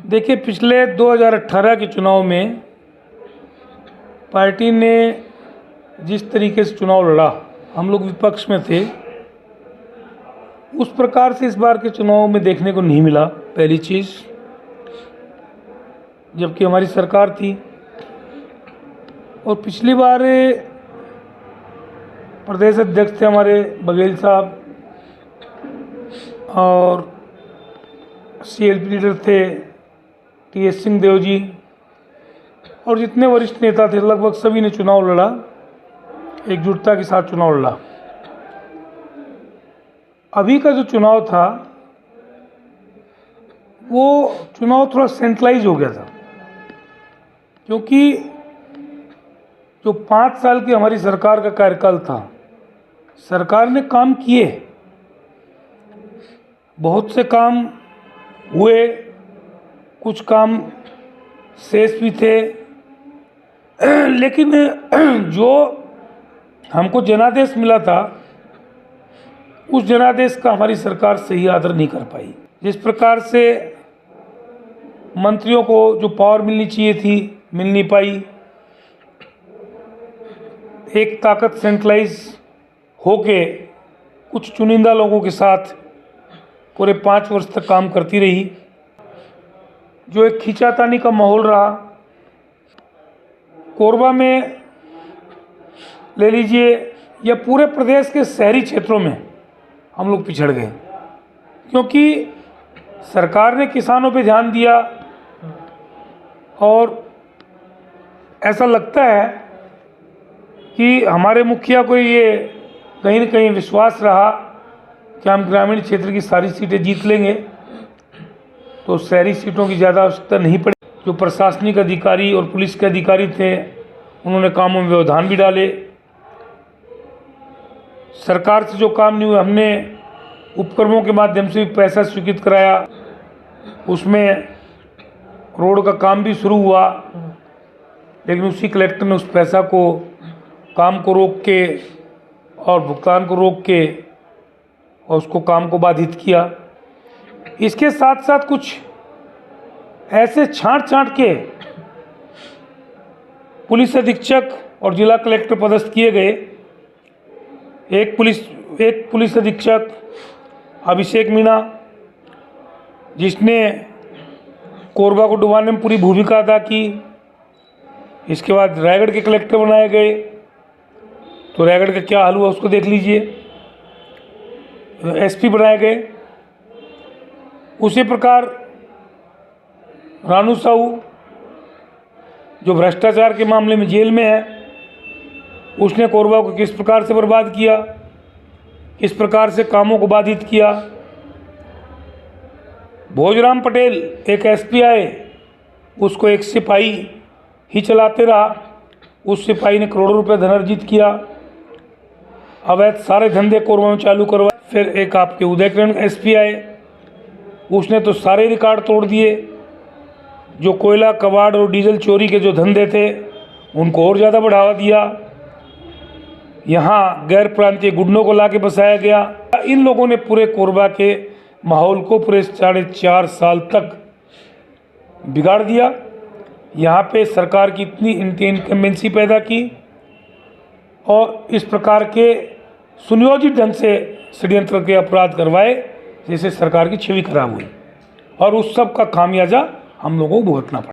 देखिए, पिछले 2018 के चुनाव में पार्टी ने जिस तरीके से चुनाव लड़ा, हम लोग विपक्ष में थे, उस प्रकार से इस बार के चुनाव में देखने को नहीं मिला। पहली चीज़, जबकि हमारी सरकार थी और पिछली बार प्रदेश अध्यक्ष थे हमारे बघेल साहब और CLP लीडर थे TS सिंहदेव जी और जितने वरिष्ठ नेता थे लगभग सभी ने चुनाव लड़ा, एकजुटता के साथ चुनाव लड़ा। अभी का जो चुनाव था वो चुनाव थोड़ा सेंट्रलाइज हो गया था, क्योंकि जो 5 साल की हमारी सरकार का कार्यकाल था, सरकार ने काम किए, बहुत से काम हुए, कुछ काम शेष भी थे, लेकिन जो हमको जनादेश मिला था उस जनादेश का हमारी सरकार सही आदर नहीं कर पाई। जिस प्रकार से मंत्रियों को जो पावर मिलनी चाहिए थी मिल नहीं पाई। एक ताकत सेंट्रलाइज होके कुछ चुनिंदा लोगों के साथ पूरे 5 वर्ष तक काम करती रही। जो एक खींचातानी का माहौल रहा, कोरबा में ले लीजिए या पूरे प्रदेश के शहरी क्षेत्रों में हम लोग पिछड़ गए, क्योंकि सरकार ने किसानों पे ध्यान दिया और ऐसा लगता है कि हमारे मुखिया को ये कहीं न कहीं विश्वास रहा कि हम ग्रामीण क्षेत्र की सारी सीटें जीत लेंगे, तो शहरी सीटों की ज़्यादा आवश्यकता नहीं पड़ी। जो प्रशासनिक अधिकारी और पुलिस के अधिकारी थे उन्होंने कामों में व्यवधान भी डाले। सरकार से जो काम नहीं हुए, हमने उपक्रमों के माध्यम से भी पैसा स्वीकृत कराया, उसमें रोड का काम भी शुरू हुआ, लेकिन उसी कलेक्टर ने उस पैसा को काम को रोक के और भुगतान को रोक के और उसको काम को बाधित किया। इसके साथ साथ कुछ ऐसे छांट के पुलिस अधीक्षक और जिला कलेक्टर पदस्थ किए गए। एक पुलिस अधीक्षक अभिषेक मीणा, जिसने कोरबा को डुबाने में पूरी भूमिका अदा की। इसके बाद रायगढ़ के कलेक्टर बनाए गए, तो रायगढ़ का क्या हाल हुआ उसको देख लीजिए। SP बनाए गए। उसी प्रकार रानू साहू, जो भ्रष्टाचार के मामले में जेल में है, उसने कोरबा को किस प्रकार से बर्बाद किया, किस प्रकार से कामों को बाधित किया। भोजराम पटेल एक SP आए, उसको एक सिपाही ही चलाते रहा, उस सिपाही ने करोड़ों रुपए धन अर्जित किया। अवैध सारे धंधे कोरबा में चालू करवाए। फिर एक आपके उदयकिरण SP आए, उसने तो सारे रिकॉर्ड तोड़ दिए। जो कोयला, कबाड़ और डीजल चोरी के जो धंधे थे उनको और ज़्यादा बढ़ावा दिया। यहाँ गैर प्रांतीय गुंडों को लाके बसाया गया। इन लोगों ने पूरे कोरबा के माहौल को पूरे 4.5 साल तक बिगाड़ दिया। यहाँ पे सरकार की इतनी इनकम्बेंसी पैदा की और इस प्रकार के सुनियोजित ढंग से षड्यंत्र के अपराध करवाए, जिससे सरकार की छवि खराब हुई और उस सब का खामियाजा हम लोगों को भुगतना पड़ा।